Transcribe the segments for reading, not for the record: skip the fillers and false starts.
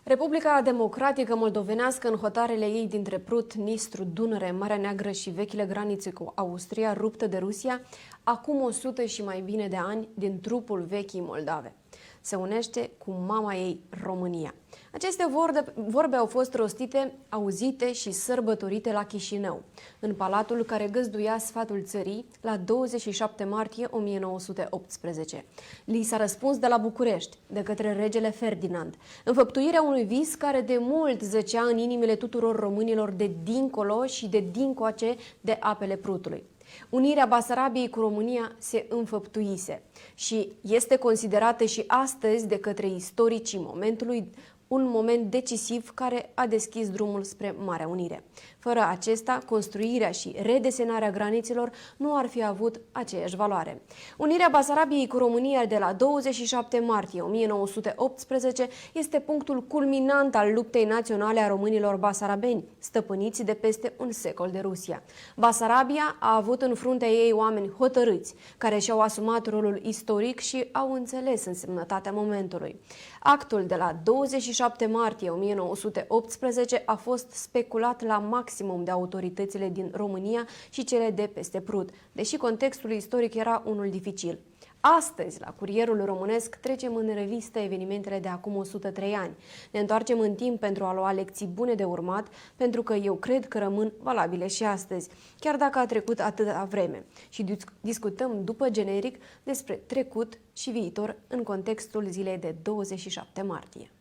Republica Democratică Moldovenească, în hotarele ei dintre Prut, Nistru, Dunăre, Marea Neagră și vechile granițe cu Austria, ruptă de Rusia, acum 100 și mai bine de ani din trupul vechii Moldave. Se unește cu mama ei, România. Aceste vorbe au fost rostite, auzite și sărbătorite la Chișinău, în palatul care găzduia sfatul țării la 27 martie 1918. Li s-a răspuns de la București, de către regele Ferdinand, înfăptuirea unui vis care de mult zăcea în inimile tuturor românilor de dincolo și de dincoace de apele Prutului. Unirea Basarabiei cu România se înfăptuise și este considerată și astăzi de către istoricii momentului un moment decisiv care a deschis drumul spre Marea Unire. Fără acesta, construirea și redesenarea granițelor nu ar fi avut aceeași valoare. Unirea Basarabiei cu România de la 27 martie 1918 este punctul culminant al luptei naționale a românilor basarabeni, stăpâniți de peste un secol de Rusia. Basarabia a avut în fruntea ei oameni hotărâți, care și-au asumat rolul istoric și au înțeles însemnătatea momentului. Actul de la 27 martie 1918 a fost speculat la maximum de autoritățile din România și cele de peste Prut, deși contextul istoric era unul dificil. Astăzi, la Curierul Românesc, trecem în revistă evenimentele de acum 103 ani. Ne întoarcem în timp pentru a lua lecții bune de urmat, pentru că eu cred că rămân valabile și astăzi, chiar dacă a trecut atâta vreme. Și discutăm după generic despre trecut și viitor în contextul zilei de 27 martie.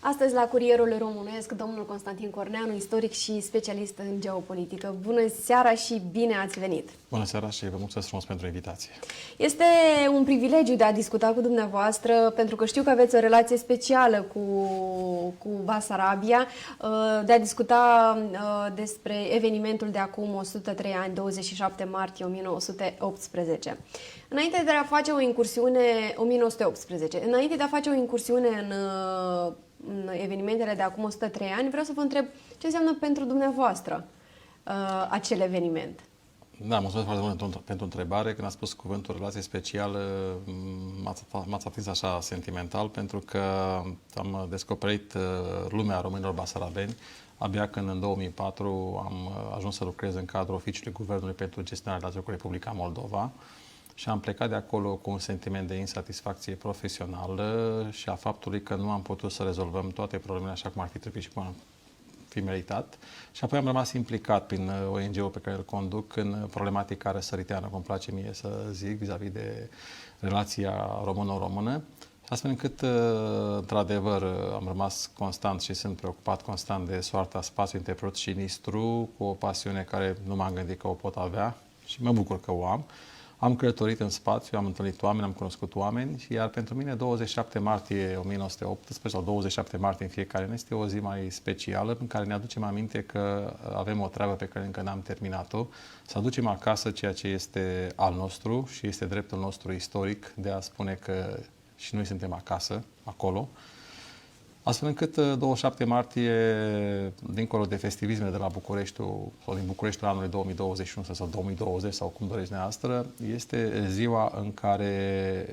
Astăzi la Curierul Românesc, domnul Constantin Corneanu, istoric și specialist în geopolitică. Bună seara și bine ați venit! Bună seara și vă mulțumesc frumos pentru invitație. Este un privilegiu de a discuta cu dumneavoastră, pentru că știu că aveți o relație specială cu Basarabia, de a discuta despre evenimentul de acum 103 ani, 27 martie 1918. Înainte de a face o incursiune, 1918, înainte de a face o incursiune în evenimentele de acum 103 ani, vreau să vă întreb ce înseamnă pentru dumneavoastră acel eveniment. Da, mulțumesc foarte mult pentru întrebare. Când a spus cuvântul relație specială, m-ați atins așa sentimental, pentru că am descoperit lumea românilor basarabeni abia când în 2004 am ajuns să lucrez în cadrul Oficiului Guvernului pentru gestionarea relațiilor cu Republica Moldova. Și am plecat de acolo cu un sentiment de insatisfacție profesională și a faptului că nu am putut să rezolvăm toate problemele așa cum ar fi trebuit și cum ar fi meritat. Și apoi am rămas implicat prin ONG-ul pe care îl conduc în problematica răsăriteană, cum îmi place mie să zic, vis-a-vis de relația română-română. Astfel încât, într-adevăr, am rămas constant și sunt preocupat constant de soarta spațiului între Prut și Nistru, cu o pasiune care nu m-am gândit că o pot avea și mă bucur că o am. Am călătorit în spațiu, am întâlnit oameni, am cunoscut oameni, iar pentru mine 27 martie 1918 sau 27 martie în fiecare an este o zi mai specială în care ne aducem aminte că avem o treabă pe care încă n-am terminat-o, să aducem acasă ceea ce este al nostru și este dreptul nostru istoric de a spune că și noi suntem acasă, acolo. Astfel încât 27 martie, dincolo de festivismele de la Bucureștiul sau din Bucureștiul anului 2021 sau 2020 sau cum dorești dumneavoastră, este ziua în care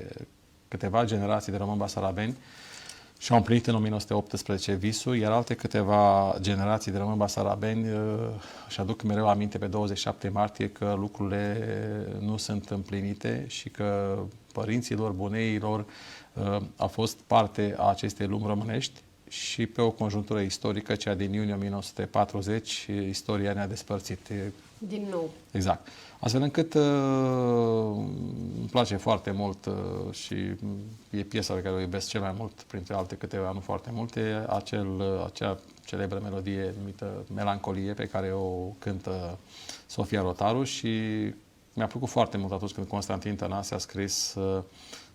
câteva generații de români basarabeni și-au împlinit în 1918 visul, iar alte câteva generații de români basarabeni își aduc mereu aminte pe 27 martie că lucrurile nu sunt împlinite și că părinților, buneilor a fost parte a acestei lumi românești și pe o conjunctură istorică, cea din iunie 1940, istoria ne-a despărțit. Din nou. Exact. Astfel încât îmi place foarte mult și e piesa pe care o iubesc cel mai mult, printre alte câteva, nu foarte multe, acea celebră melodie numită Melancolie, pe care o cântă Sofia Rotaru și mi-a plăcut foarte mult atunci când Constantin Tănase a scris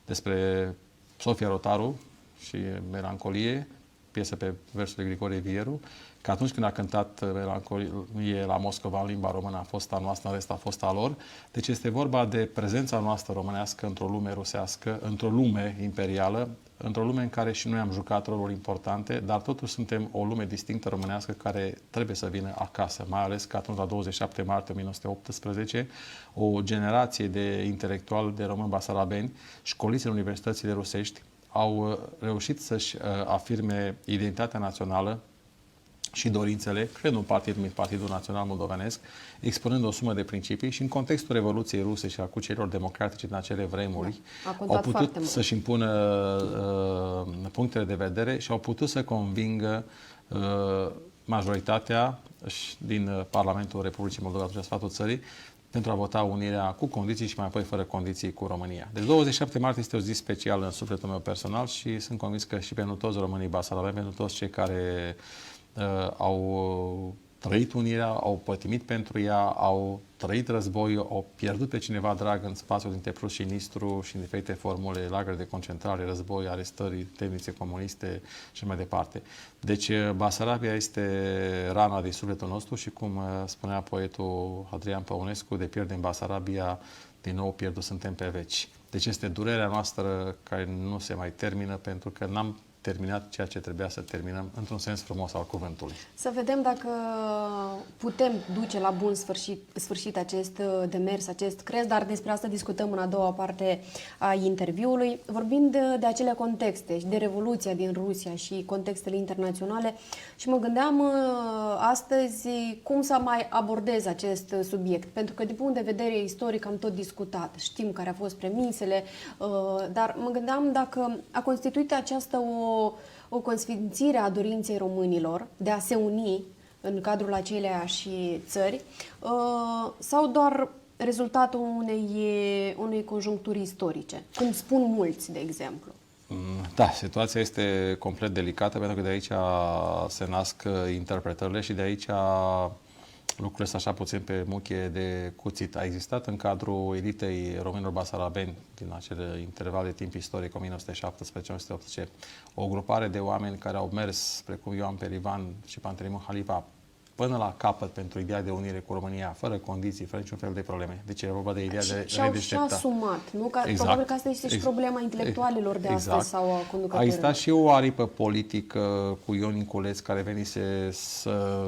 despre Sofia Rotaru și Melancolie, piesă pe versul Grigore Vieru, că atunci când a cântat Melancolie la Moscova în limba română a fost a noastră, în rest a fost a lor. Deci este vorba de prezența noastră românească într-o lume rusească, într-o lume imperială, într-o lume în care și noi am jucat roluri importante, dar totuși suntem o lume distinctă românească care trebuie să vină acasă, mai ales că atunci, la 27 martie 1918, o generație de intelectuali de români basarabeni, școliți în universitățile rusești, au reușit să-și afirme identitatea națională și dorințele, cred un partid numit Partidul Național Moldovenesc, expunând o sumă de principii și în contextul Revoluției Ruse și a cucerilor democratice din acele vremuri, au putut să-și impună punctele de vedere și au putut să convingă majoritatea din Parlamentul Republicii Moldova, atunci sfatul țării, pentru a vota unirea cu condiții și mai apoi fără condiții cu România. Deci 27 martie este o zi specială în sufletul meu personal și sunt convins că și pentru toți românii basarabeni, pentru toți cei care au trăit unirea, au pătimit pentru ea, au trăit război, au pierdut pe cineva drag în spațiul dintre Prut și Nistru și în diferite formule, lagăre de concentrare, război, arestări, temnițe comuniste și mai departe. Deci Basarabia este rana din sufletul nostru și, cum spunea poetul Adrian Păunescu, de pierdem Basarabia, din nou pierdut suntem pe veci. Deci este durerea noastră care nu se mai termină pentru că n-am terminat ceea ce trebuia să terminăm într-un sens frumos al cuvântului. Să vedem dacă putem duce la bun sfârșit acest demers, acest crez, dar despre asta discutăm în a doua parte a interviului. Vorbind de acele contexte și de Revoluția din Rusia și contextele internaționale, și mă gândeam astăzi cum să mai abordez acest subiect, pentru că din punct de vedere istoric am tot discutat, știm care au fost premisele, dar mă gândeam dacă a constituit această o consfințire a dorinței românilor de a se uni în cadrul aceleiași țări sau doar rezultatul unei conjuncturi istorice, cum spun mulți, de exemplu. Da, situația este complet delicată pentru că de aici se nasc interpretările și de aici lucrurile sunt așa puțin pe muchie de cuțit. A existat în cadrul elitei românilor basarabeni din acel interval de timp istoric, 1917-1918, o grupare de oameni care au mers, precum Ioan Perivan și Pantelimon Haliva, până la capăt pentru ideea de unire cu România, fără condiții, fără niciun fel de probleme. Deci e vorba de ideea de redeștepta. Și au asumat, nu? Probabil că asta este și problema intelectualilor de astăzi sau a conducătorilor. A existat și o aripă politică cu Ion Niculeț, care venise să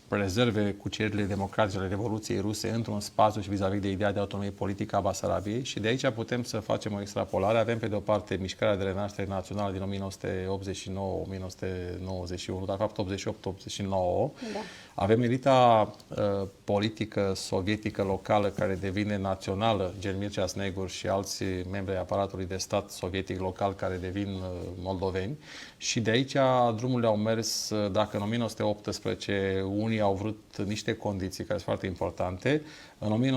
prezerve cuceririle democratice ale Revoluției Ruse într-un spațiu și vis-a-vis de ideea de autonomie politică a Basarabiei și de aici putem să facem o extrapolare. Avem pe de o parte mișcarea de renaștere națională din 1989-1991, dar de fapt 88-89. Da. Avem elita politică sovietică locală care devine națională, gen Mircea Snegur și alți membri ai aparatului de stat sovietic local care devin moldoveni. Și de aici drumurile au mers, dacă în 1918 unii au vrut niște condiții care sunt foarte importante, în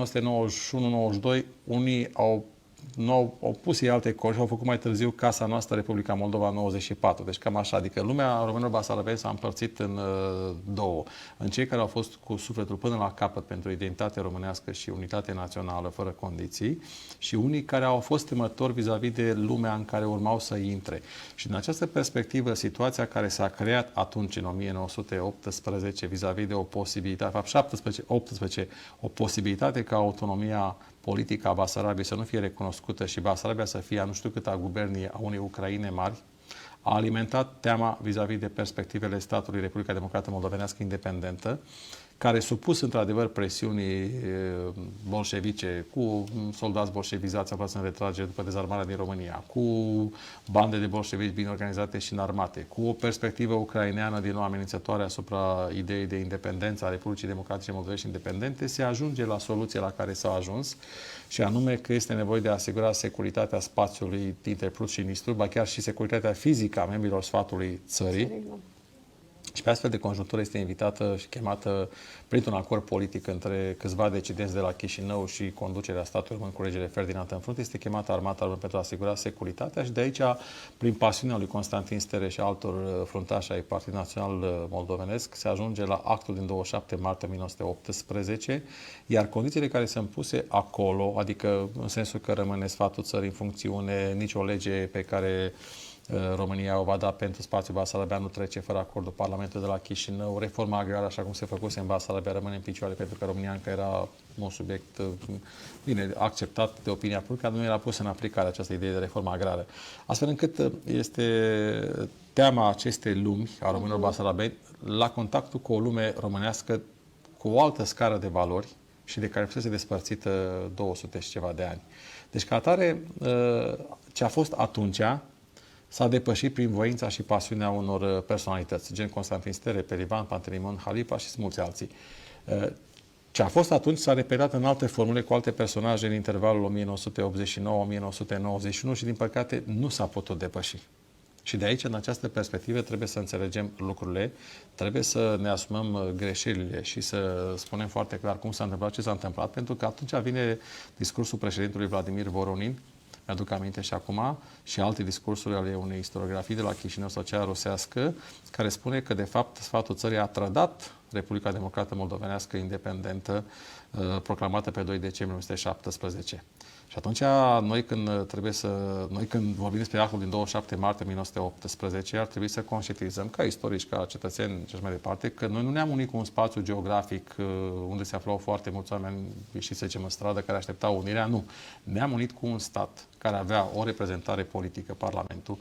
1991-92 unii au pus ei alte coli și au făcut mai târziu Casa Noastră Republica Moldova 94. Deci cam așa. Adică lumea românilor basarabeni s-a împărțit în două. În cei care au fost cu sufletul până la capăt pentru identitate românească și unitate națională fără condiții și unii care au fost temători vis-a-vis de lumea în care urmau să intre. Și din această perspectivă, situația care s-a creat atunci, în 1918, vis-a-vis de o posibilitate, de fapt 17-18, o posibilitate ca autonomia politica a Basarabiei să nu fie recunoscută și Basarabia să fie a nu știu câta gubernie a unei Ucraine mari, a alimentat teama vis-a-vis de perspectivele statului Republica Democrată Moldovenească independentă, care, supus într-adevăr presiunii bolșevice, cu soldați bolșevizați aflați în retragere după dezarmarea din România, cu bande de bolșevici bine organizate și înarmate, cu o perspectivă ucraineană din nou amenințătoare asupra ideii de independență a Republicii Democratice Moldovești independente, se ajunge la soluția la care s-a ajuns, și anume că este nevoie de a asigura securitatea spațiului dintre Prut și Nistru, ba chiar și securitatea fizică a membrilor sfatului țării. Și pe astfel de conjunctură este invitată și chemată printr-un acord politic între câțiva decidenți de la Chișinău și conducerea statului român cu regele Ferdinand în frunte, este chemată armata română pentru a asigura securitatea și de aici, prin pasiunea lui Constantin Stere și altor fruntași ai Partidului Național Moldovenesc, se ajunge la actul din 27 martie 1918, iar condițiile care sunt puse acolo, adică în sensul că rămâne sfatul țării în funcțiune, nicio lege pe care România o va da pentru spațiul Basarabia, nu trece fără acordul Parlamentului de la Chișinău. Reforma agrară, așa cum se făcuse în Basarabia, rămâne în picioare pentru că România încă era un subiect bine acceptat de opinia publică, nu era pusă în aplicare această idee de reformă agrară. Astfel încât este teama acestei lumi a românilor basarabeni la contactul cu o lume românească cu o altă scară de valori și de care fusese despărțită 200 și ceva de ani. Deci, ca atare, ce a fost atunci s-a depășit prin voința și pasiunea unor personalități, gen Constantin Stere, Pelivan, Pantelimon Halipa și mulți alții. Ce a fost atunci s-a repetat în alte formule cu alte personaje în intervalul 1989-1991 și, din păcate, nu s-a putut depăși. Și de aici, în această perspectivă, trebuie să înțelegem lucrurile, trebuie să ne asumăm greșelile și să spunem foarte clar cum s-a întâmplat, ce s-a întâmplat, pentru că atunci vine discursul președintelui Vladimir Voronin, mi-aduc aminte și acum, și alte discursuri ale unei istoriografii de la Chișinău sau cea rusească, care spune că, de fapt, sfatul țării a trădat Republica Democrată Moldovenească independentă, proclamată pe 2 decembrie 1917. Și atunci, noi când vorbim despre actul din 27 martie 1918, ar trebui să conștientizăm, ca istorici, ca cetățeni și așa mai departe, că noi nu ne-am unit cu un spațiu geografic unde se aflau foarte mulți oameni ieșiți, să zicem, în stradă, care așteptau unirea, nu. Ne-am unit cu un stat care avea o reprezentare politică, Parlamentul,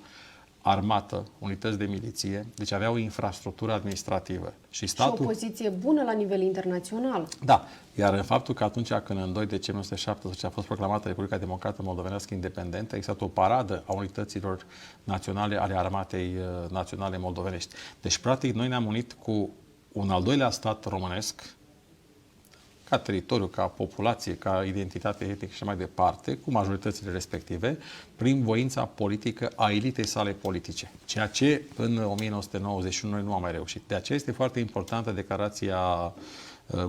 armată, unități de miliție, deci avea o infrastructură administrativă. Și statul... Și o poziție bună la nivel internațional. Da, iar în faptul că atunci când în 2 decembrie 1917 a fost proclamată Republica Democrată Moldovenească independentă, a existat o paradă a unităților naționale ale armatei naționale moldovenești. Deci, practic, noi ne-am unit cu un al doilea stat românesc, ca teritoriu, ca populație, ca identitate etnică și mai departe, cu majoritățile respective, prin voința politică a elitei sale politice. Ceea ce în 1991 noi nu am mai reușit. De aceea este foarte importantă declarația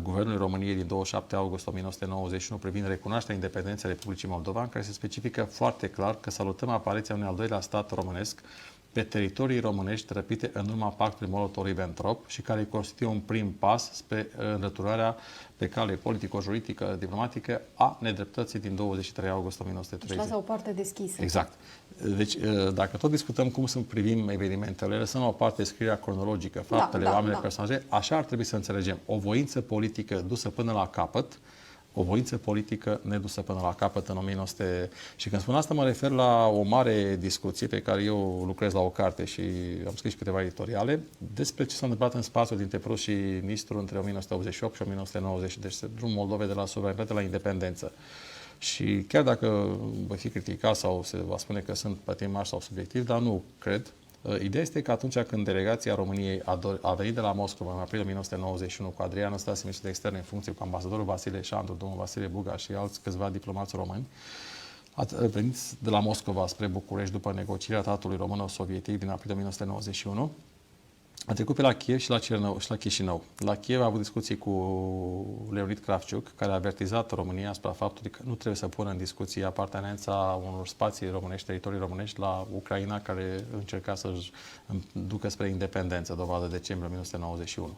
Guvernului României din 27 august 1991 privind recunoașterea independenței Republicii Moldova, în care se specifică foarte clar că salutăm apariția unui al doilea stat românesc pe teritorii românești răpite în urma pactului Molotov-Ribbentrop și care constituie un prim pas spre înlăturarea pe cale politico-juridică, diplomatică a nedreptății din 23 august 1930. Deci lasă o parte deschisă. Exact. Deci, dacă tot discutăm cum să privim evenimentele, lăsăm la o parte scrierea cronologică, faptele, oamenele, personaje, așa ar trebui să înțelegem. O voință politică dusă până la capăt, o voință politică nedusă până la capăt în 1900. Și când spun asta, mă refer la o mare discuție pe care eu lucrez la o carte și am scris câteva editoriale despre ce s-a întâmplat în spațiul dintre Prut și Nistru între 1988 și 1990. Deci drumul Moldovei de la suveranitate la independență. Și chiar dacă voi fi criticat sau se va spune că sunt pătimaș sau subiectiv, dar nu cred. Ideea este că atunci când delegația României a venit de la Moscova în aprilie 1991 cu Adrian Năstase, ministrul de externe în funcție, cu ambasadorul Vasile Șandru, domnul Vasile Buga și alți câțiva diplomați români, a venit de la Moscova spre București după negocierea tratatului româno-sovietic din aprilie 1991. A trecut pe la Kiev și la Chișinău. La Kiev a avut discuții cu Leonid Kravciuk, care a avertizat România asupra faptului că nu trebuie să pună în discuție apartenența unor spații românești, teritorii românești, la Ucraina, care încerca să-și ducă spre independență, dovadă decembrie 1991.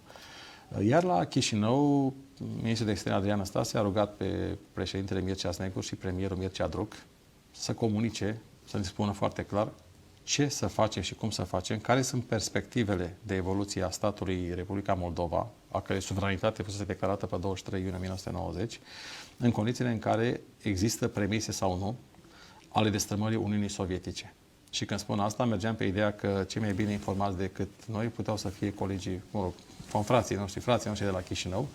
Iar la Chișinău, ministrul de externe Adrian Năstase a rugat pe președintele Mircea Negru și premierul Mircea Druc să comunice, să ne spună foarte clar ce să facem și cum să facem, care sunt perspectivele de evoluție a statului Republica Moldova, a cărei suveranitate fusese declarată pe 23 iunie 1990, în condițiile în care există premise sau nu ale destrămării Uniunii Sovietice. Și când spun asta, mergeam pe ideea că cei mai bine informați decât noi puteau să fie colegii, confrații noștri, frații noștri de la Chișinău,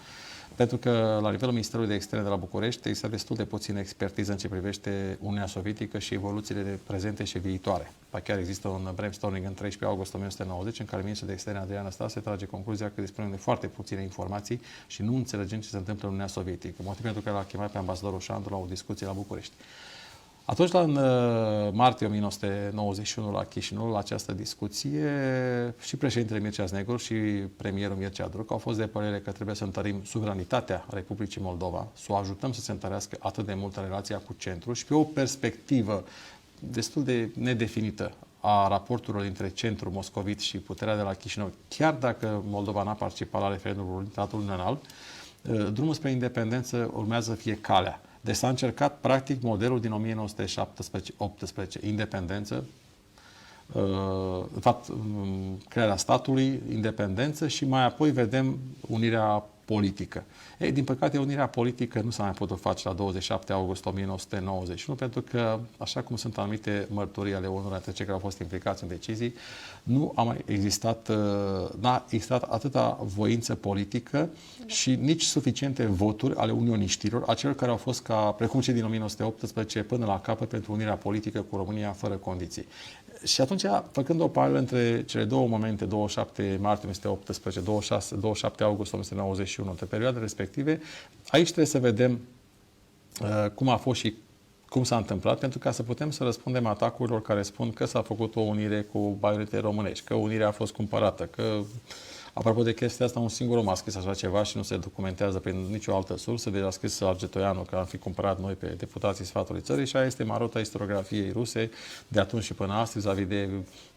pentru că la nivelul Ministerului de Externe de la București există destul de puțină expertiză în ce privește Uniunea Sovietică și evoluțiile prezente și viitoare. Ba chiar există un brainstorming în 13 august 1990 în care ministrul de Externe Adrian Năstase trage concluzia că dispunem de foarte puține informații și nu înțelegem ce se întâmplă în Uniunea Sovietică, motiv pentru care l-a chemat pe ambasadorul Șandru la o discuție la București. Atunci, în martie 1991, la Chișinău, la această discuție, și președintele Mircea Negru și premierul Mircea Druc au fost de părere că trebuie să întărim suveranitatea Republicii Moldova, să o ajutăm să se întărească atât de mult în relația cu centrul și pe o perspectivă destul de nedefinită a raporturilor dintre centrul moscovit și puterea de la Chișinău, chiar dacă Moldova n-a participat la referendumul tratatului înalt, drumul spre independență urmează să fie calea. Deci s-a încercat, practic, modelul din 1917-18, independență, de fapt, crearea statului, independență și mai apoi vedem unirea politică. Ei, din păcate, unirea politică nu s-a mai putut face la 27 august 1991, pentru că, așa cum sunt anumite mărturii ale unor dintre cei care au fost implicați în decizii, nu a mai existat, n-a existat atâta voință politică și nici suficiente voturi ale unioniștilor, a celor care au fost precum cei din 1918, până la capăt pentru unirea politică cu România fără condiții. Și atunci, făcând o paralelă între cele două momente, 27 martie 1918, 27 august 1991, între perioadele respective, aici trebuie să vedem cum a fost și cum s-a întâmplat, pentru ca să putem să răspundem atacurilor care spun că s-a făcut o unire cu baionete românești, că unirea a fost cumpărată, că, apropo de chestia asta, un singur om a scris așa ceva și nu se documentează prin nicio altă sursă, deci a scris Argetoianu că am fi cumpărat noi pe deputații Sfatului Țării și aia este marota istoriografiei ruse de atunci și până astăzi, vis-a-vis de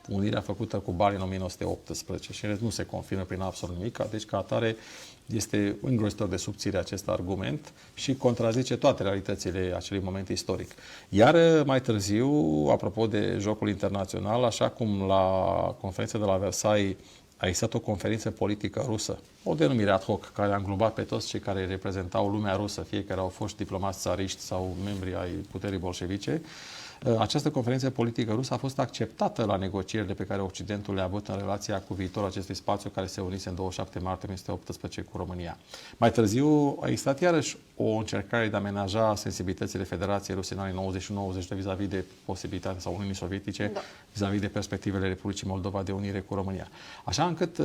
unirea făcută cu bani în 1918 și nu se confirmă prin absolut nimic, deci ca atare este îngrozitor de subțire acest argument și contrazice toate realitățile acelui moment istoric. Iar mai târziu, apropo de jocul internațional, așa cum la conferința de la Versailles a existat o conferință politică rusă, o denumire ad hoc, care a înglobat pe toți cei care reprezentau lumea rusă, fie că au fost diplomați țariști sau membri ai puterii bolșevice. Această conferință politică rusă a fost acceptată la negocierile pe care Occidentul le-a avut în relația cu viitorul acestui spațiu care se unise în 27 martie 1918 cu România. Mai târziu a existat iarăși o încercare de a amenaja sensibilitățile Federației Ruse în anii 91-92 vis-a-vis de posibilitatea sau Uniunii Sovietice, vis-a-vis de perspectivele Republicii Moldova de unire cu România. Așa încât,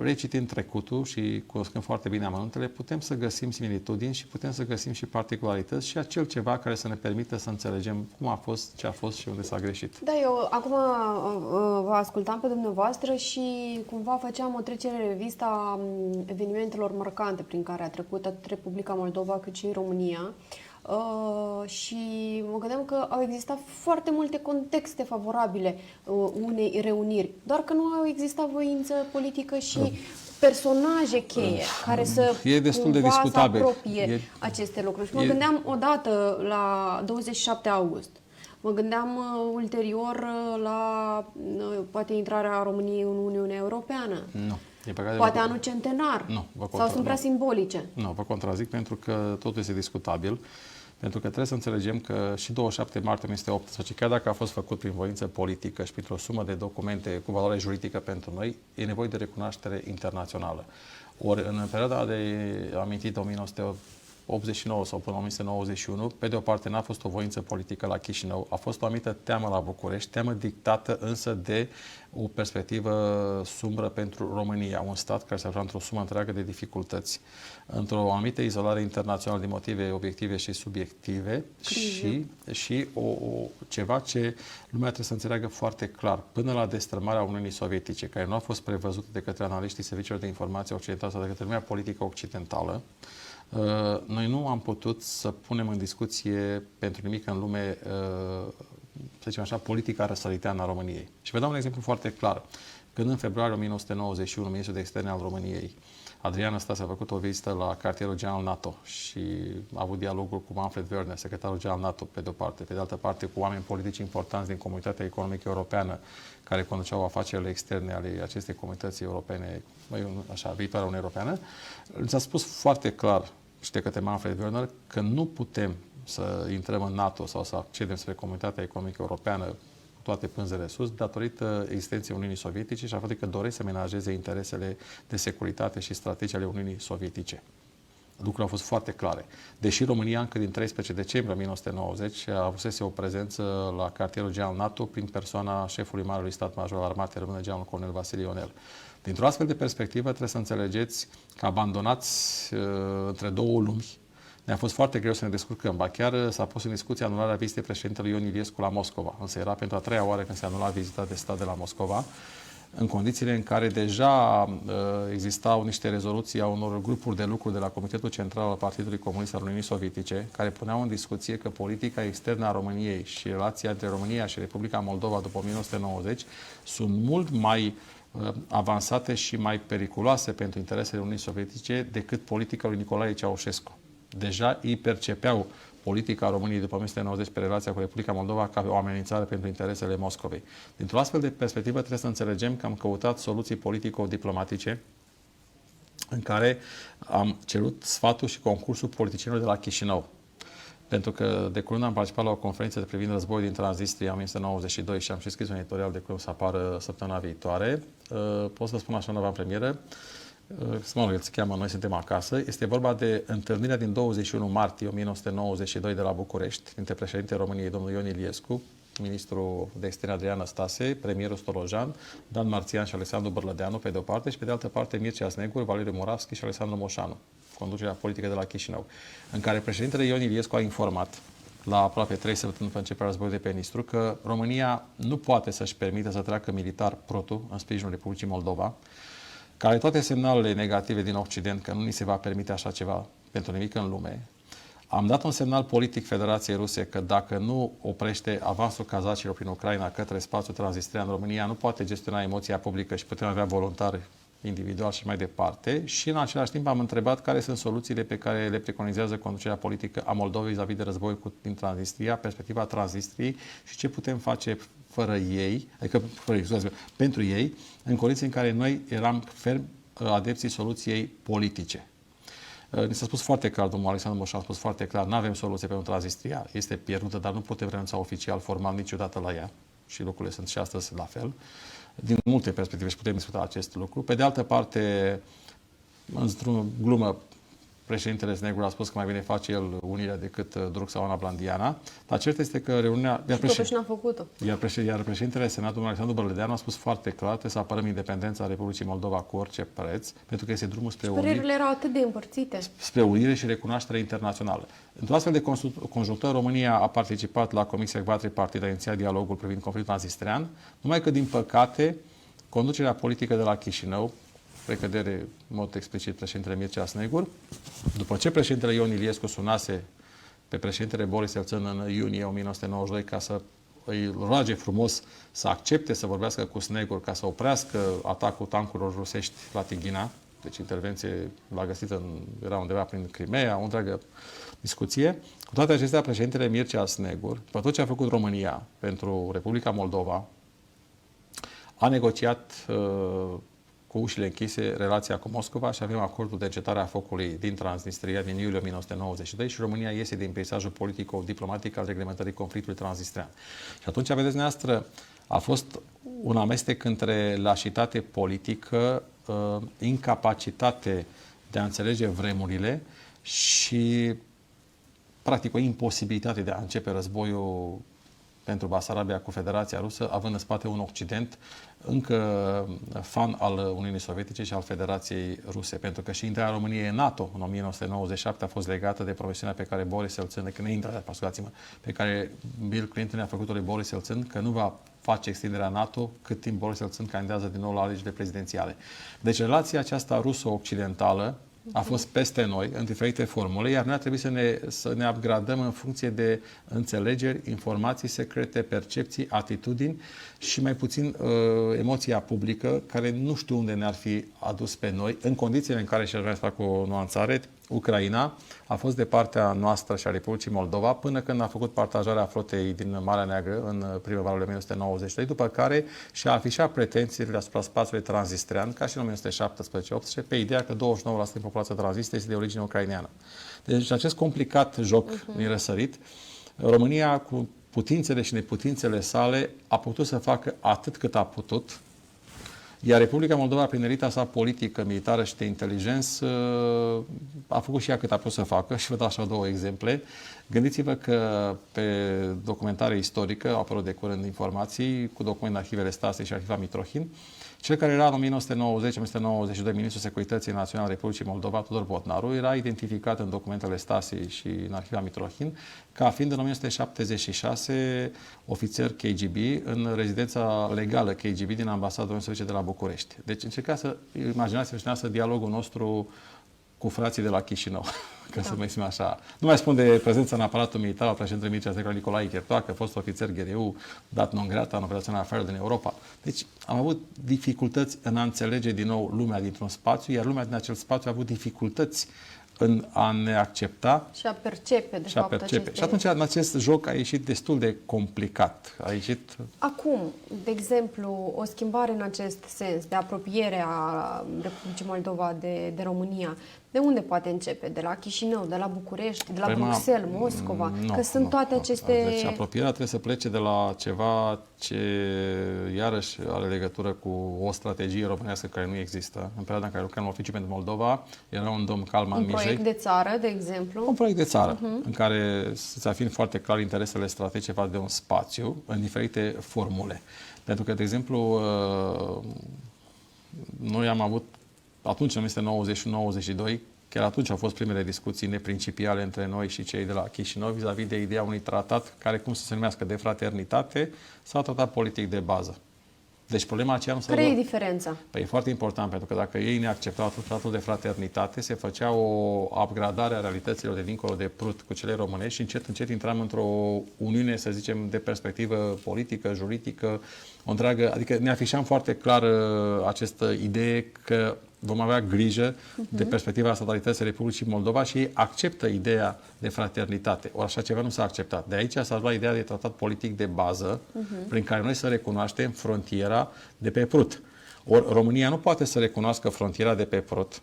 recitind trecutul și cunoscând foarte bine amănuntele, putem să găsim similitudini și putem să găsim și particularități și acel ceva care să ne permită să înțelegem cum a fost, ce a fost și unde s-a greșit. Da, eu acum vă ascultam pe dumneavoastră și cumva făceam o trecere în revistă a evenimentelor marcante prin care a trecut atât Republica Moldova cât și România. Și mă gândeam că au existat foarte multe contexte favorabile unei reuniri, doar că nu au existat voință politică și personaje cheie care să e destul de cumva să discutabil. apropie aceste lucruri. Și mă gândeam odată la 27 august. Mă gândeam ulterior la poate intrarea României în Uniunea Europeană. Nu. Poate anul centenar. Nu, sau sunt prea simbolice. Nu, vă contrazic pentru că totul este discutabil. Pentru că trebuie să înțelegem că și 27 martie 1918, chiar dacă a fost făcut prin voință politică și printr-o sumă de documente cu valoare juridică pentru noi, e nevoie de recunoaștere internațională. Ori în perioada de amintit 1989 sau până 1991, pe de o parte n-a fost o voință politică la Chișinău, a fost o anumită teamă la București, teamă dictată însă de o perspectivă sumbră pentru România, un stat care se afla într-o sumă întreagă de dificultăți, într-o anumită izolare internațională din motive obiective și subiective și ceva ce lumea trebuie să înțeleagă foarte clar. Până la destrămarea Uniunii Sovietice, care nu a fost prevăzută de către analiștii serviciilor de informație occidentale sau de către lumea politică occidentală, noi nu am putut să punem în discuție pentru nimic în lume, să zicem așa, politica răsăriteană a României. Și vă dau un exemplu foarte clar. Când în februarie 1991, ministrul de externe al României, Adrian Năstase, a făcut o vizită la cartierul general NATO și a avut dialogul cu Manfred Wörner, secretarul general NATO, pe de-o parte, pe de altă parte cu oameni politici importanți din Comunitatea Economică Europeană, care conduceau afacerile externe ale acestei comunități europene, așa, viitoarea Uniune Europeană, s-a spus foarte clar și de către Manfred Wörner că nu putem să intrăm în NATO sau să accedem spre Comunitatea Economică Europeană cu toate pânzele sus, datorită existenței Uniunii Sovietice și a faptului că doresc să menajeze interesele de securitate și strategice ale Uniunii Sovietice. Lucrurile au fost foarte clare. Deși România încă din 13 decembrie 1990 a avusese o prezență la cartierul general NATO prin persoana șefului Marelui Stat Major al Armatei Române, generalul colonel Vasile Ionel. Dintr-o astfel de perspectivă trebuie să înțelegeți că abandonați între două lumi, ne-a fost foarte greu să ne descurcăm. Ba chiar s-a pus în discuție anularea vizitei președintelui Ion Iliescu la Moscova. Însă era pentru a treia oară când se anula vizita de stat de la Moscova, în condițiile în care deja existau niște rezoluții a unor grupuri de lucru de la Comitetul Central al Partidului Comunist al Uniunii Sovietice, care puneau în discuție că politica externă a României și relația între România și Republica Moldova după 1990 sunt mult mai avansate și mai periculoase pentru interesele Uniunii Sovietice decât politica lui Nicolae Ceaușescu. Deja ei percepeau politică a României după 1990 pe relația cu Republica Moldova ca o amenințare pentru interesele Moscovei. Dintr-o astfel de perspectivă trebuie să înțelegem că am căutat soluții politico-diplomatice în care am cerut sfatul și concursul politicienilor de la Chișinău. Pentru că de curând am participat la o conferință privind războiul din Transnistria în 1992 și am și scris un editorial de curând să apară săptămâna viitoare. Pot să vă spun așa în avant-premieră. El se cheamă Noi suntem acasă. Este vorba de întâlnirea din 21 martie 1992 de la București dintre președintele României, domnul Ion Iliescu, ministrul de externe Adrian Năstase, premierul Stolojan, Dan Marțian și Alexandru Bărlădeanu pe de o parte și pe de altă parte Mircea Snegur, Valeriu Moravski și Alexandru Moșanu, conducerea politică de la Chișinău, în care președintele Ion Iliescu a informat la aproape 3 săptămâni după începerea războiului de pe Nistru că România nu poate să-și permită să treacă militar Prutul în sprijinul Republicii Moldova, care toate semnalele negative din Occident că nu ni se va permite așa ceva pentru nimic în lume. Am dat un semnal politic Federației Ruse că dacă nu oprește avansul cazacilor prin Ucraina către spațiul transnistrian, România nu poate gestiona emoția publică și putem avea voluntari individual și mai departe. Și în același timp am întrebat care sunt soluțiile pe care le preconizează conducerea politică a Moldovei vis-a-vis de război din Transnistria, perspectiva Transnistriei și ce putem face fără ei, adică pentru ei, în condiții în care noi eram ferm adepții soluției politice. Ni s-a spus foarte clar, domnul Alexandru Moșan a spus foarte clar, nu avem soluție pentru Transnistria, este pierdută, dar nu putem renunța oficial, formal, niciodată la ea. Și lucrurile sunt și astăzi la fel. Din multe perspective și putem discuta acest lucru. Pe de altă parte, într-o glumă, președintele Snegur a spus că mai bine face el unirea decât Druc sau Ana Blandiana, dar cert este că reuniunea... Totuși n-a făcut-o. Iar președintele Senatului, Alexandru Bărlădeanu, a spus foarte clar, trebuie să apărăm independența Republicii Moldova cu orice preț, pentru că este drumul spre unire. Părerile erau atât de împărțite. Spre unire și recunoaștere internațională. Într-o astfel de conjunctură, România a participat la Comisia Quadripartidă, a inițiat dialogul privind conflictul transnistrian, numai că, din păcate, conducerea politică de la Chișinău, precădere în mod explicit președintele Mircea Snegur, după ce președintele Ion Iliescu sunase pe președintele Boris Elțân în iunie 1992 ca să îi roage frumos să accepte să vorbească cu Snegur ca să oprească atacul tancurilor rusești la Tighina, deci intervenție l-a găsit era undeva prin Crimea, o întreagă discuție. Cu toate acestea, președintele Mircea Snegur, după tot ce a făcut România pentru Republica Moldova, a negociat cu ușile închise relația cu Moscova și avem acordul de încetare a focului din Transnistria din iulie 1992 și România iese din peisajul politico-diplomatic al reglementării conflictului transnistrian. Și atunci, vedeți dumneavoastră, a fost un amestec între lașitate politică, incapacitate de a înțelege vremurile și practic o imposibilitate de a începe războiul pentru Basarabia cu Federația Rusă, având în spate un Occident încă fan al Uniunii Sovietice și al Federației Ruse. Pentru că și intrarea României în NATO în 1997 a fost legată de promisiunea pe care Boris Elțân, pe care Bill Clinton a făcut-o lui Boris Elțân, că nu va face extinderea NATO cât timp Boris Elțân candidează din nou la alegerile prezidențiale. Deci relația aceasta ruso-occidentală a fost peste noi, în diferite formule, iar noi ar trebui să ne upgradăm în funcție de înțelegeri, informații secrete, percepții, atitudini și mai puțin emoția publică, care nu știu unde ne-ar fi adus pe noi, în condițiile în care, și aș vrea să fac o nuanțare, Ucraina a fost de partea noastră și a Republicii Moldova până când a făcut partajarea flotei din Marea Neagră în primăvara lui 1993, după care și-a afișat pretențiile asupra spațiului transnistrian, ca și în 1917-18, pe ideea că 29% din populația transnistriei este de origine ucraineană. Deci acest complicat joc din răsărit, România cu putințele și neputințele sale a putut să facă atât cât a putut, iar Republica Moldova, prin elita sa politică, militară și de inteligență, a făcut și ea cât a putut să facă. Și vă dau așa două exemple. Gândiți-vă că pe documentare istorică au apărut de curând informații cu documente în arhivele Stasi și arhiva Mitrohin. Cel care era în 1990-1992 ministrul Securității Naționale Republicii Moldova, Tudor Botnaru, era identificat în documentele Stasi și în arhiva Mitrohin ca fiind în 1976 ofițer KGB în rezidența legală KGB din ambasada Uniunii Sovietice de la București. Deci încercați să imaginați-vă dialogul nostru cu frații de la Chișinău, ca să mă exprim așa. Nu mai spun de prezența în aparatul militar al președintelui Mircea Snegur Nicolae Chertoacă, fost ofițer GRU, dat non grata în operațiunea afară din Europa. Deci am avut dificultăți în a înțelege din nou lumea dintr-un spațiu, iar lumea din acel spațiu a avut dificultăți în a ne accepta Și a percepe, de și a fapt, percepe. aceste... Și atunci, în acest joc a ieșit destul de complicat. A ieșit... Acum, de exemplu, o schimbare în acest sens, de apropiere a Republicii Moldova de România, de unde poate începe? De la Chișinău, de la București, de la Bruxelles, Moscova? Că sunt toate aceste... Deci apropierea trebuie să plece de la ceva ce iarăși are legătură cu o strategie românească care nu există. În perioada în care lucram în Oficiul pentru Moldova, era un domn Calman Mijei. Un proiect de țară, de exemplu? Un proiect de țară, în care să fie foarte clar interesele strategice față de un spațiu, în diferite formule. Pentru că, de exemplu, noi am avut, atunci, în 1991-92, chiar atunci au fost primele discuții neprincipiale între noi și cei de la Chișinău vis-a-vis de ideea unui tratat care, cum să se numească, de fraternitate sau tratat politic de bază. Deci problema aceea nu se... Care e diferența? Păi e foarte important, pentru că dacă ei ne acceptau tratatul de fraternitate, se făcea o upgradare a realităților de dincolo de Prut cu cele românești și încet, încet intram într-o uniune, să zicem, de perspectivă politică, juridică, o întreagă... Adică ne afișam foarte clar această idee că vom avea grijă de perspectiva statalității Republicii Moldova și ei acceptă ideea de fraternitate. Ori așa ceva nu s-a acceptat. De aici s-a luat ideea de tratat politic de bază, prin care noi să recunoaștem frontiera de pe Prut. Ori România nu poate să recunoască frontiera de pe Prut,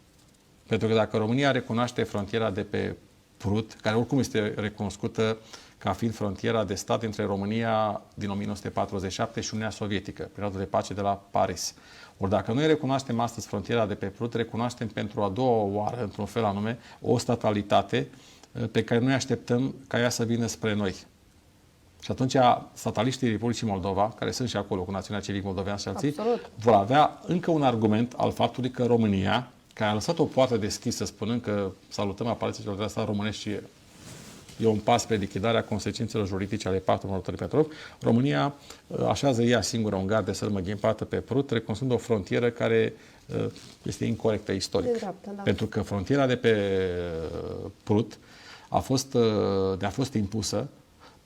pentru că dacă România recunoaște frontiera de pe Prut, care oricum este recunoscută ca fiind frontiera de stat între România din 1947 și Uniunea Sovietică, perioada de pace de la Paris. Ori dacă noi recunoaștem astăzi frontiera de pe Prut, recunoaștem pentru a doua oară, într-un fel anume, o statalitate pe care noi așteptăm ca ea să vină spre noi. Și atunci stataliștii Republicii Moldova, care sunt și acolo cu Națiunea Civic Moldovean și alții, vor avea încă un argument al faptului că România, care a lăsat o poartă deschisă spunând că salutăm aparițiilor de stat românești și e un pas spre lichidarea consecințelor juridice ale pactului Molotov-Ribbentrop, România așează ea singură un gard de sârmă ghimpată pe Prut, recunoscând o frontieră care este incorectă istoric. Dreaptă, da. Pentru că frontiera de pe Prut ne-a fost impusă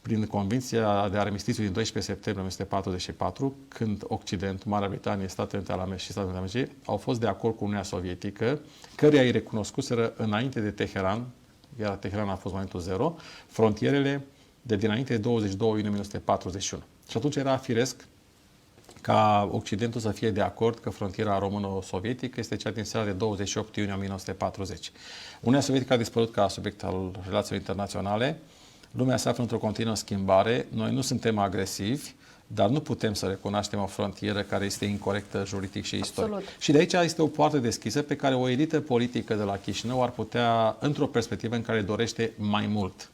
prin Convenția de armistițiu din 12 septembrie 1944, când Occidentul, Marea Britanie, Statele Unite ale Americii și Statele Unite ale Americii au fost de acord cu Uniunea Sovietică, căreia îi recunoscuseră înainte de Teheran, iar Teheran a fost momentul zero, frontierele de dinainte de 22 iunie 1941. Și atunci era firesc ca Occidentul să fie de acord că frontiera româno-sovietică este cea din seara de 28 iunie 1940. Uniunea Sovietică a dispărut ca subiect al relațiilor internaționale, lumea se află într-o continuă schimbare, noi nu suntem agresivi, dar nu putem să recunoaștem o frontieră care este incorectă juridic și istoric. Absolut. Și de aici este o poartă deschisă pe care o elită politică de la Chișinău ar putea, într-o perspectivă în care dorește mai mult.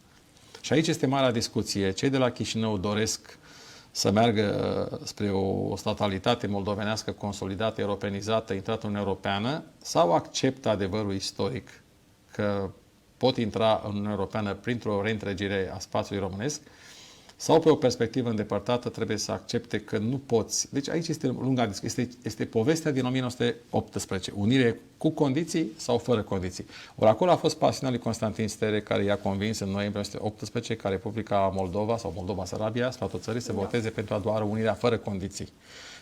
Și aici este marea discuție. Cei de la Chișinău doresc să meargă spre o statalitate moldovenească consolidată, europenizată, intrată în Uniunea Europeană, sau acceptă adevărul istoric că pot intra în Uniunea Europeană printr-o reîntregire a spațiului românesc, sau pe o perspectivă îndepărtată trebuie să accepte că nu poți. Deci aici este lunga discuție. Este povestea din 1918. Unire cu condiții sau fără condiții. Ori acolo a fost pasiunea lui Constantin Stere, care i-a convins în noiembrie 1918 ca Republica Moldova sau Moldova-Sarabia, sfatul țării, să voteze pentru a doua unirea fără condiții.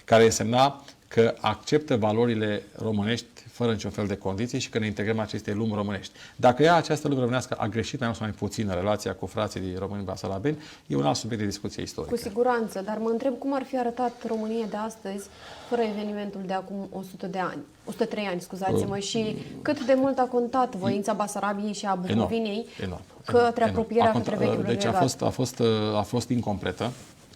Care însemna că acceptă valorile românești fără niciun fel de condiții și că ne integrăm aceste lumi românești. Dacă ea, această lume românească, a greșit mai mult sau mai puțin în relația cu frații din români basarabeni, e un alt subiect de discuție istorică. Cu siguranță, dar mă întreb cum ar fi arătat România de astăzi fără evenimentul de acum 100 de ani, 103 ani, scuzați-mă, și cât de mult a contat voința Basarabiei și a Bucovinei către apropierea către vechiul Deci regat. a fost incompletă.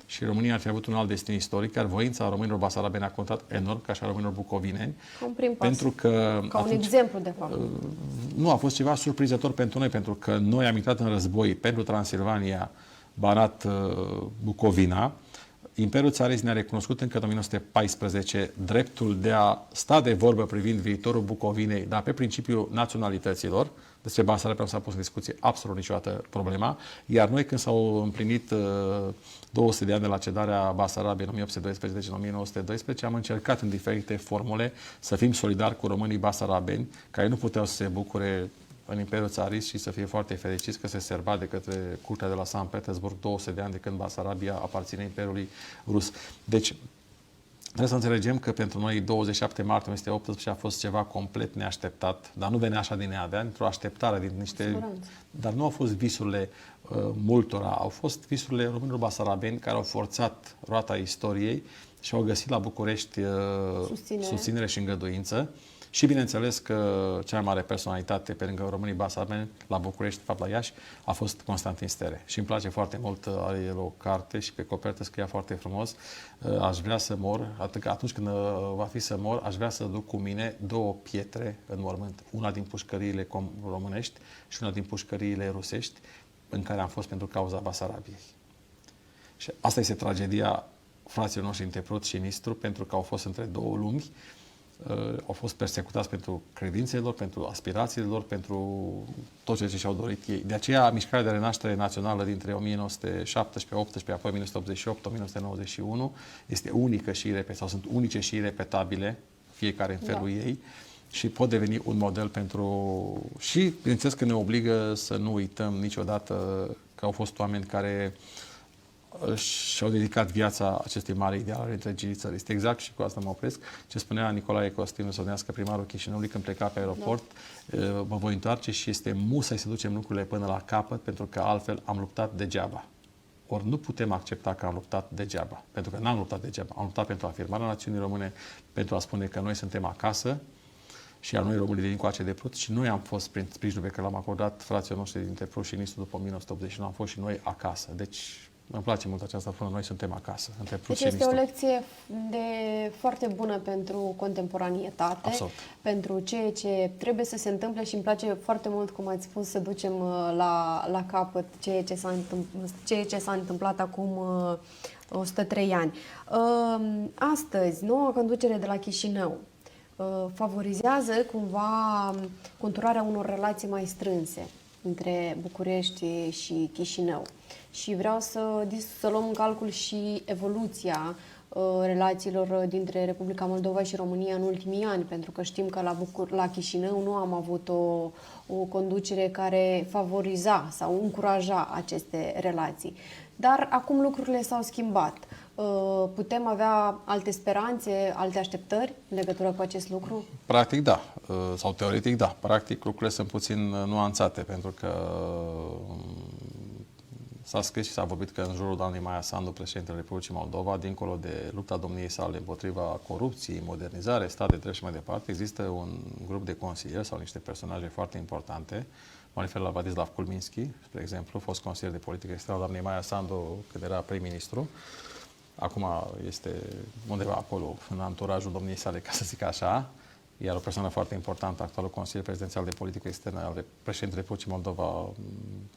Și România ar fi avut un alt destin istoric, iar voința românilor basarabeni a contat enorm, ca și a românilor bucovineni. Un prim pas. Pentru că ca un exemplu, de fapt. Nu, a fost ceva surprinzător pentru noi, pentru că noi am intrat în război pentru Transilvania, Banat, Bucovina. Imperiul țarist ne-a recunoscut încă în 1914 dreptul de a sta de vorbă privind viitorul Bucovinei, dar pe principiul naționalităților. Despre Basarabia nu s-a pus în discuție absolut niciodată problema. Iar noi, când s-au împlinit 200 de ani de la cedarea Basarabiei în 1812, deci în 1912, am încercat în diferite formule să fim solidari cu românii basarabeni, care nu puteau să se bucure în Imperiul Țarist și să fie foarte fericiți că se serba de către curtea de la Sankt Petersburg 200 de ani de când Basarabia aparține Imperiului Rus. Deci, Trebuie să înțelegem că pentru noi 27 martie 1918 a fost ceva complet neașteptat, dar nu venea așa din neavea, într-o așteptare din niște... Dar nu au fost visurile multora, au fost visurile românilor basarabeni care au forțat roata istoriei și au găsit la București susținere și îngăduință. Și bineînțeles că cea mai mare personalitate pe lângă românii basarabeni la București, de fapt la Iași, a fost Constantin Stere. Și îmi place foarte mult, are el o carte și pe copertă scria foarte frumos: aș vrea să mor, atunci când va fi să mor, aș vrea să duc cu mine 2 pietre în mormânt. Una din pușcăriile românești și una din pușcăriile rusești în care am fost pentru cauza Basarabiei. Și asta este tragedia fraților noștri din Teprut și Nistru, pentru că au fost între 2 lumi. Au fost persecutați pentru credințele lor, pentru aspirațiile lor, pentru tot ceea ce și-au dorit ei. De aceea, mișcarea de renaștere națională dintre 1917-18, apoi 1988-1991 este unică și sau sunt unice și irepetabile, fiecare în felul ei, și pot deveni un model pentru... Și, bineînțeles că ne obligă să nu uităm niciodată că au fost oameni care și-au dedicat viața acestui mare ideal al întregii țări. Este exact, și cu asta mă opresc, ce spunea Nicolae Costinu Sănească, primarul Chișinăului, când pleca pe aeroport: mă voi întoarce și este musai să ducem lucrurile până la capăt, pentru că altfel am luptat degeaba. Ori nu putem accepta că am luptat degeaba, pentru că n-am luptat degeaba. Am luptat pentru afirmarea națiunii române, pentru a spune că noi suntem acasă și a noi românii venim cu ace de Prut, și noi am fost prin sprijinul pe care l-am acordat fraților noștri dintre Prut și Nistru după 1989, am fost și noi acasă. Deci îmi place mult această formă, noi suntem acasă. Deci este o lecție foarte bună pentru contemporanietate, absolut, pentru ceea ce trebuie să se întâmple, și îmi place foarte mult, cum ați spus, să ducem la capăt ceea ce s-a întâmplat acum 103 ani. Astăzi, noua conducere de la Chișinău favorizează cumva conturarea unor relații mai strânse între București și Chișinău. Și vreau să luăm în calcul și evoluția relațiilor dintre Republica Moldova și România în ultimii ani, pentru că știm că la Chișinău nu am avut o conducere care favoriza sau încuraja aceste relații. Dar acum lucrurile s-au schimbat. Putem avea alte speranțe, alte așteptări în legătură cu acest lucru? Practic da, sau teoretic da. Practic lucrurile sunt puțin nuanțate, pentru că s-a scris și s-a vorbit că în jurul doamnei Maia Sandu, președintele Republicii Moldova, dincolo de lupta domniei sale împotriva corupției, modernizare, stat de drept și mai departe, există un grup de consilieri sau niște personaje foarte importante. Mă refer la Vladislav Kulminski, spre exemplu, fost consilier de politică externă doamnei Maia Sandu când era prim-ministru. Acum este undeva acolo, în anturajul domniei sale, ca să zic așa. Iar o persoană foarte importantă, actualul consilier prezidențial de politică externă al președintelui Republicii Moldova,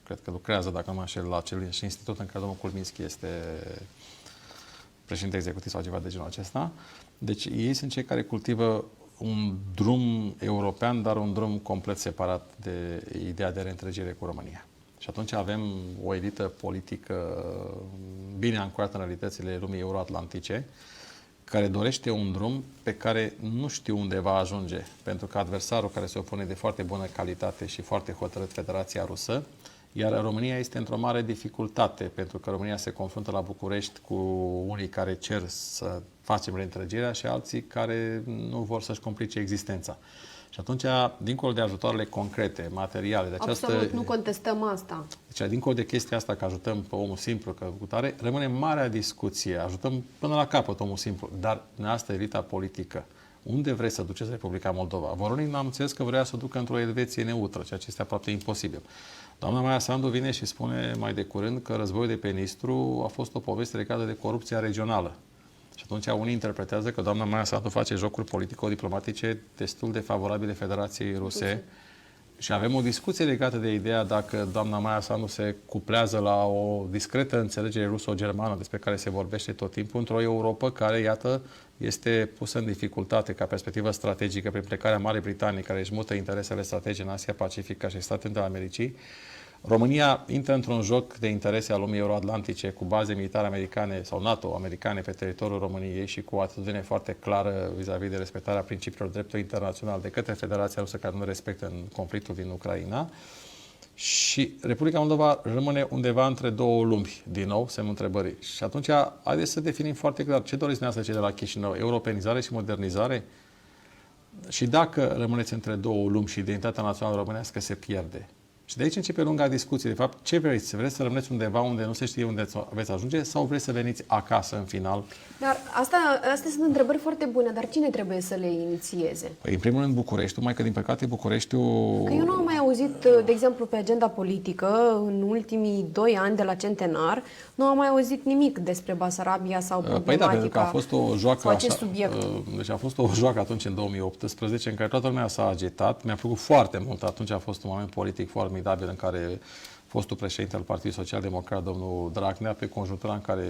cred că lucrează, dacă nu mă înșel, la acel institut în care domnul Kulminski este președinte executiv sau ceva de genul acesta. Deci ei sunt cei care cultivă un drum european, dar un drum complet separat de ideea de reîntregire cu România. Și atunci avem o elită politică bine ancorată în realitățile lumii euroatlantice, care dorește un drum pe care nu știu unde va ajunge, pentru că adversarul care se opune de foarte bună calitate și foarte hotărât, Federația Rusă, iar România este într-o mare dificultate, pentru că România se confruntă la București cu unii care cer să facem reîntregirea și alții care nu vor să-și complice existența. Și atunci, dincolo de ajutoarele concrete, materiale, de această... Absolut, nu contestăm asta. Deci, dincolo de chestia asta că ajutăm pe omul simplu, că cu tare, rămâne marea discuție. Ajutăm până la capăt omul simplu. Dar în asta elita politică, unde vreți să duceți Republica Moldova? Voronic am înțeles că vrea să o ducă într-o Elveție neutră, ceea ce este aproape imposibil. Doamna Maia Sandu vine și spune mai de curând că războiul de pe Nistru a fost o poveste legată de corupția regională. Și atunci unii interpretează că doamna Maia Sandu face jocuri politico-diplomatice destul de favorabile Federației Ruse. Și avem o discuție legată de ideea dacă doamna Maia Sandu se cuplează la o discretă înțelegere ruso-germană despre care se vorbește tot timpul, într-o Europă care, iată, este pusă în dificultate ca perspectivă strategică prin plecarea Marii Britanii, care își mută interesele strategice în Asia Pacifică și Statele Unite ale Americii. România intră într-un joc de interese al lumii euroatlantice cu baze militare americane sau NATO-americane pe teritoriul României și cu o atitudine foarte clară vis-a-vis de respectarea principiilor dreptului internațional de către Federația Rusă, care nu respectă în conflictul din Ucraina. și Republica Moldova rămâne undeva între două lumi, din nou, semnul întrebării. Și atunci, haideți să definim foarte clar ce doriți dumneavoastră cei de la Chișinău, europenizare și modernizare? Și dacă rămâneți între două lumi și identitatea națională românească se pierde. Și de aici începe lunga discuție. De fapt, ce vreți? Vreți să rămâneți undeva unde nu se știe unde veți ajunge sau vreți să veniți acasă în final? Dar astea sunt întrebări foarte bune, dar cine trebuie să le inițieze? Păi, în primul rând, Bucureștiul, mai că din păcate Bucureștiul... Că eu nu am mai auzit, de exemplu, pe agenda politică, în ultimii 2 ani de la centenar, nu am mai auzit nimic despre Basarabia sau problematica. Păi da, pentru că a fost o joacă acest așa, subiect. Deci a fost o joacă atunci, în 2018, în care toată lumea s-a agitat. Mi-a plăcut foarte mult. Atunci a fost un moment politic formidabil în care fostul președinte al Partidului Social Democrat, domnul Dragnea, pe conjunctura în care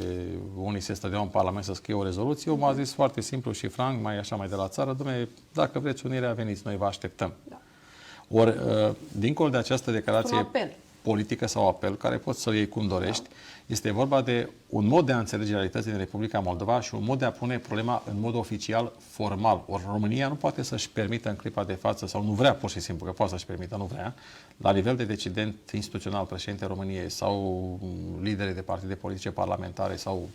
unii se stădeau în Parlament să scrie o rezoluție, m-a zis foarte simplu și franc, mai așa mai de la țară, dom'le, dacă vreți unirea, veniți, noi vă așteptăm. Da. Ori, dincolo de această declarație politică sau apel, care poți să-l iei cum dorești, este vorba de un mod de a înțelege realitatea din Republica Moldova și un mod de a pune problema în mod oficial, formal. Ori România nu poate să-și permită în clipa de față, sau nu vrea pur și simplu, că poate să-și permită, nu vrea, la nivel de decident instituțional, președinte României sau lideri de partide politice parlamentare sau,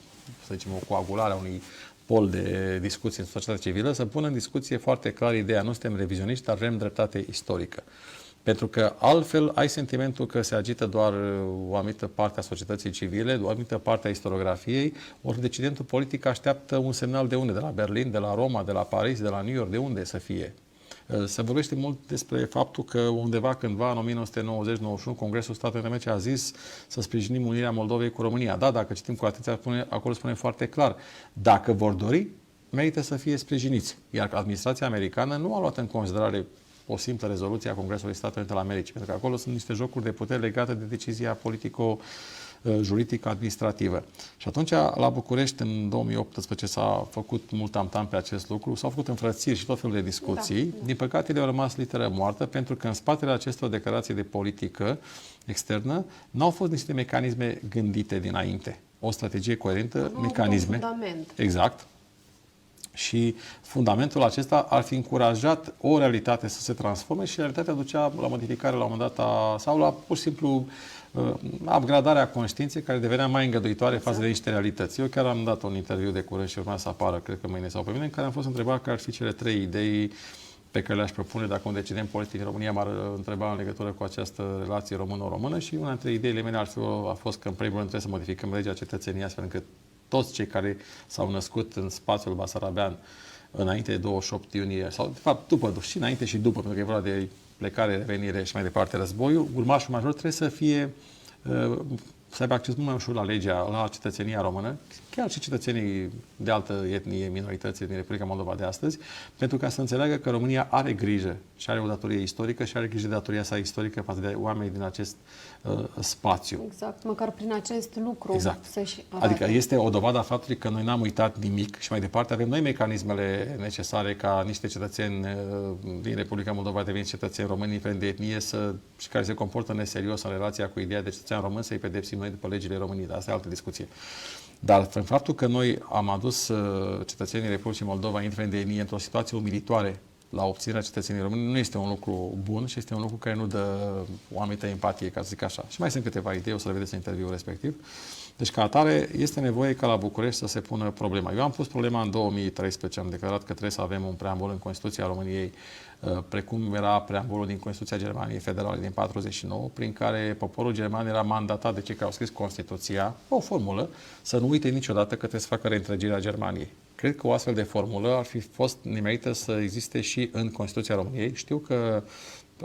să zicem, o coagulare a unui pol de discuție în societatea civilă, să pună în discuție foarte clar ideea, nu suntem revizioniști, dar vrem dreptate istorică. Pentru că altfel ai sentimentul că se agită doar o anumită parte a societății civile, o anumită parte a istoriografiei, ori decidentul politic așteaptă un semnal de unde? De la Berlin, de la Roma, de la Paris, de la New York, de unde să fie? Se vorbește mult despre faptul că undeva cândva, în 1990-91, Congresul Statelor Unite a zis să sprijinim unirea Moldovei cu România. Da, dacă citim cu atenție, acolo spune foarte clar. Dacă vor dori, merită să fie sprijiniți. Iar administrația americană nu a luat în considerare o simplă rezoluție a Congresului Statelor Unite al Americii, pentru că acolo sunt niște jocuri de putere legate de decizia politico-juridică administrativă. Și atunci, la București, în 2018, s-a făcut mult tamtam pe acest lucru, s-au făcut înfrățiri și tot felul de discuții. Da. Din păcate, ele au rămas literă moartă, pentru că în spatele acestor declarații de politică externă n-au fost niște mecanisme gândite dinainte. O strategie coerentă, mecanisme. Fundament. Exact. Și fundamentul acesta ar fi încurajat o realitate să se transforme și realitatea ducea la modificare la un moment dat sau la pur și simplu upgradarea conștiinței care devenea mai îngăduitoare față de niște realități. Eu chiar am dat un interviu de curând și urma să apară, cred că mâine sau pe mine, în care am fost întrebat care ar fi cele 3 idei pe care le-aș propune dacă un decident politic în România m-ar întreba în legătură cu această relație română-română și una dintre ideile mele a fost că în primul rând trebuie să modificăm legea cetățeniei astfel încât toți cei care s-au născut în spațiul basarabean înainte de 28 iunie, sau de fapt după, și înainte și după, pentru că e vorba de plecare, revenire și mai departe războiul, urmașul major trebuie să fie, să aibă acces mult mai ușor la legea, la cetățenia română, chiar și cetățenii de altă etnie, minorități din Republica Moldova de astăzi, pentru ca să înțeleagă că România are grijă și are o datorie istorică și are grijă de datoria sa istorică față de oamenii din acest spațiu. Exact, măcar prin acest lucru exact. să-și arate. Adică este o dovadă a faptului că noi n-am uitat nimic și mai departe avem noi mecanismele necesare ca niște cetățeni din Republica Moldova deveniți cetățeni români, indiferent de etnie, și care se comportă neserios în relația cu ideea de cetățean român, să-i pedepsim noi după legile României. Dar asta e altă discuție. Dar în faptul că noi am adus cetățenii Republicii Moldova, indiferent de etnie, într-o situație umilitoare la obținerea cetățenii români, nu este un lucru bun și este un lucru care nu dă o anumită empatie, ca să zic așa. Și mai sunt câteva idei, o să le vedeți în interviul respectiv. Deci, ca atare, este nevoie ca la București să se pună problema. Eu am pus problema în 2013, am declarat că trebuie să avem un preambul în Constituția României, precum era preambulul din Constituția Germaniei Federale din 49, prin care poporul german era mandatat de cei care au scris Constituția, o formulă, să nu uite niciodată că trebuie să facă reîntregirea Germaniei. Cred că o astfel de formulă ar fi fost nimerită să existe și în Constituția României. Știu că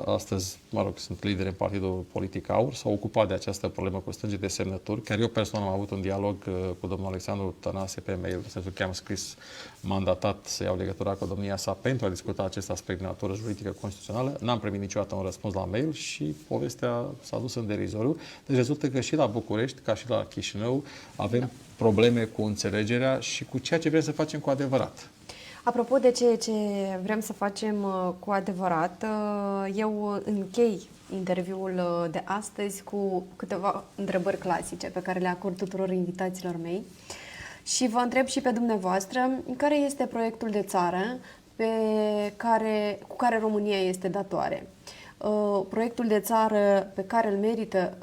astăzi, mă rog, sunt lideri în Partidul Politic Aur, s-au ocupat de această problemă cu strângere de semnături. Chiar eu personal am avut un dialog cu domnul Alexandru Tănase pe mail, în sensul că am scris mandatat să iau legătura cu domnia sa pentru a discuta acest aspect de natură juridică constituțională. N-am primit niciodată un răspuns la mail și povestea s-a dus în derizoriu. Deci rezultă că și la București, ca și la Chișinău, avem probleme cu înțelegerea și cu ceea ce vrem să facem cu adevărat. Apropo de ceea ce vrem să facem cu adevărat, eu închei interviul de astăzi cu câteva întrebări clasice pe care le acord tuturor invitaților mei și vă întreb și pe dumneavoastră care este proiectul de țară cu care România este datoare. proiectul de țară pe care îl merită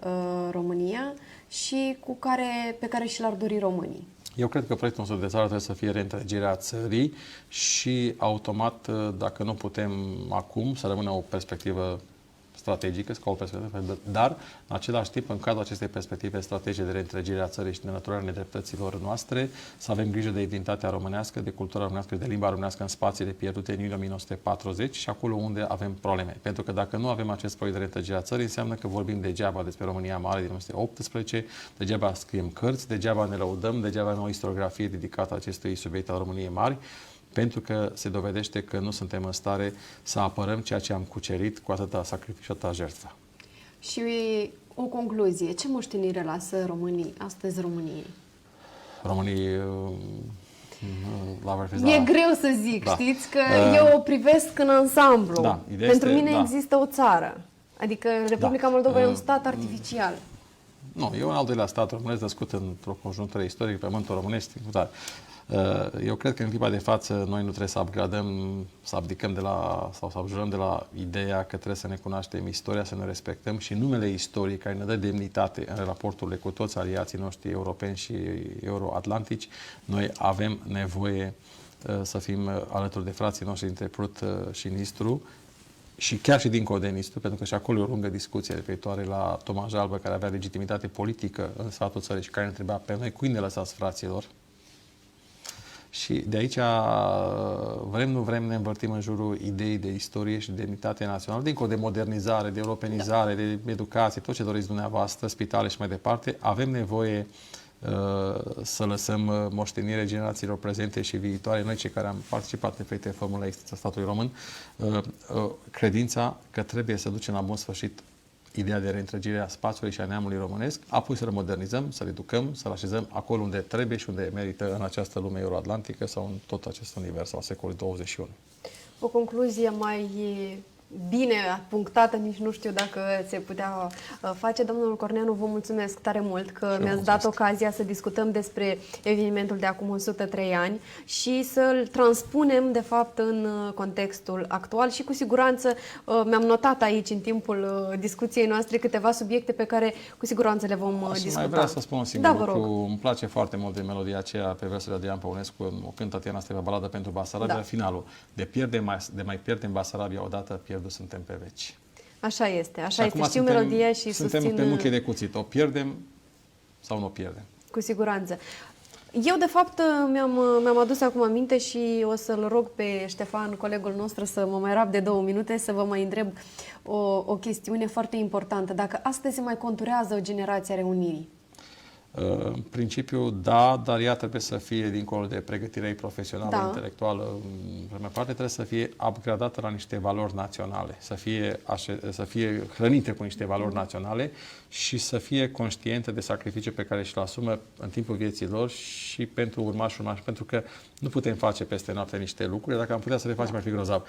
România și pe care și l-ar dori românii? Eu cred că proiectul nostru de țară trebuie să fie reîntregirea țării și automat, dacă nu putem acum, să rămână o perspectivă strategică, ca o perspectivă, dar în același timp, în cadrul acestei perspective strategice de reîntregire a țării și de înlăturarea nedreptăților noastre, să avem grijă de identitatea românească, de cultura românească, de limba românească în spațiile pierdute în iulie 1940 și acolo unde avem probleme. Pentru că dacă nu avem acest proiect de reîntregire a țării, înseamnă că vorbim degeaba despre România Mare din 1918, degeaba scriem cărți, degeaba ne lăudăm, degeaba avem o istoriografie dedicată acestui subiect al României Mari, pentru că se dovedește că nu suntem în stare să apărăm ceea ce am cucerit cu atâta sacrificiu și atâta jertfă. Și o concluzie. Ce moștenire lasă românii, astăzi României? Românii Mi-e greu să zic, da. Știți? Că eu o privesc în ansamblu. Da, Pentru mine există o țară. Adică Republica Moldova e un stat artificial. Nu, e un al doilea stat românesc născut într-o conjunctură istorică, pământul românesc. Eu cred că în clipa de față noi nu trebuie să upgradăm, să abdicăm de la, sau să abjurăm de la ideea că trebuie să ne cunoaștem istoria, să ne respectăm și numele istoriei care ne dă demnitate în raporturile cu toți aliații noștri europeni și euroatlantici. Noi avem nevoie să fim alături de frații noștri dintre Prut și Nistru și chiar și dincolo de Nistru, pentru că și acolo e o lungă discuție referitoare la Toma Jalbă, care avea legitimitate politică în sfatul țării și care ne întreba pe noi cui ne lăsați, fraților. Și de aici, vrem, nu vrem, ne învârtim în jurul ideii de istorie și de demnitate națională, dincolo de modernizare, de europenizare, de educație, tot ce doriți dumneavoastră, spitale și mai departe. Avem nevoie să lăsăm moștenire generațiilor prezente și viitoare, noi cei care am participat în diferite formule la existența statului român, credința că trebuie să ducem la bun sfârșit ideea de reîntregire a spațiului și a neamului românesc, apoi să-l modernizăm, să-l educăm, să-l așezăm acolo unde trebuie și unde merită în această lume euroatlantică sau în tot acest univers al secolului 21. O concluzie mai bine punctată, nici nu știu dacă se putea face. Domnul Corneanu, vă mulțumesc tare mult că mi-ați dat ocazia să discutăm despre evenimentul de acum 103 ani și să-l transpunem, de fapt, în contextul actual și cu siguranță mi-am notat aici, în timpul discuției noastre, câteva subiecte pe care cu siguranță le vom discuta. Mai vreau să spun un singur lucru. Îmi place foarte mult de melodia aceea pe versurile de Ian Păunescu, o cântă Tatiana Steva, baladă pentru Basarabia, finalul. De mai pierdem Basarabia odată, pierdut suntem pe veci. Așa este, așa este. Știu melodia și suntem susțin... pe muche de cuțit. O pierdem sau nu o pierdem? Cu siguranță. Eu, de fapt, mi-am adus acum aminte și o să-l rog pe Ștefan, colegul nostru, să mă mai rabde 2 minute, să vă mai întreb o chestiune foarte importantă. Dacă astăzi se mai conturează o generație a reunirii? În principiu, da, dar ea trebuie să fie, dincolo de pregătirea ei profesională, intelectuală, mai parte, trebuie să fie upgradată la niște valori naționale, să fie hrănită cu niște valori naționale și să fie conștientă de sacrificiul pe care și-l asumă în timpul vieții lor și pentru urmași, pentru că nu putem face peste noapte niște lucruri, dacă am putea să le facem ar fi grozav.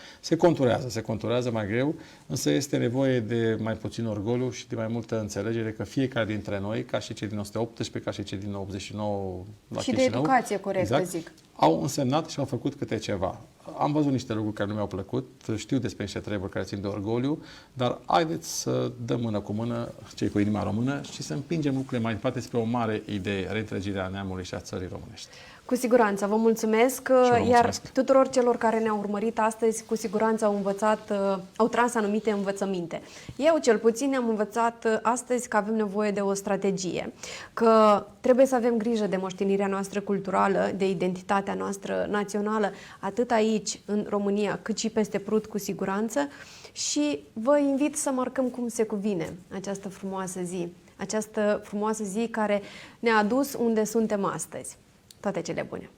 Se conturează mai greu, însă este nevoie de mai puțin orgoliu și de mai multă înțelegere că fiecare dintre noi, ca și cei din 1918, ca și cei din 89 la și Chișinău, de educație corectă, zic. Au însemnat și au făcut câte ceva. Am văzut niște lucruri care nu mi-au plăcut, știu despre niște treburi care țin de orgoliu, dar haideți să dăm mână cu mână, cei cu inima română, și să împingem lucrurile mai departe spre o mare idee, reîntregirea neamului și a țării românești. Cu siguranță, vă mulțumesc, iar tuturor celor care ne-au urmărit astăzi, cu siguranță au tras anumite învățăminte. Eu, cel puțin, am învățat astăzi că avem nevoie de o strategie, că trebuie să avem grijă de moștenirea noastră culturală, de identitatea noastră națională, atât aici, în România, cât și peste Prut, cu siguranță, și vă invit să marcăm cum se cuvine această frumoasă zi care ne-a adus unde suntem astăzi. Toate cele bune!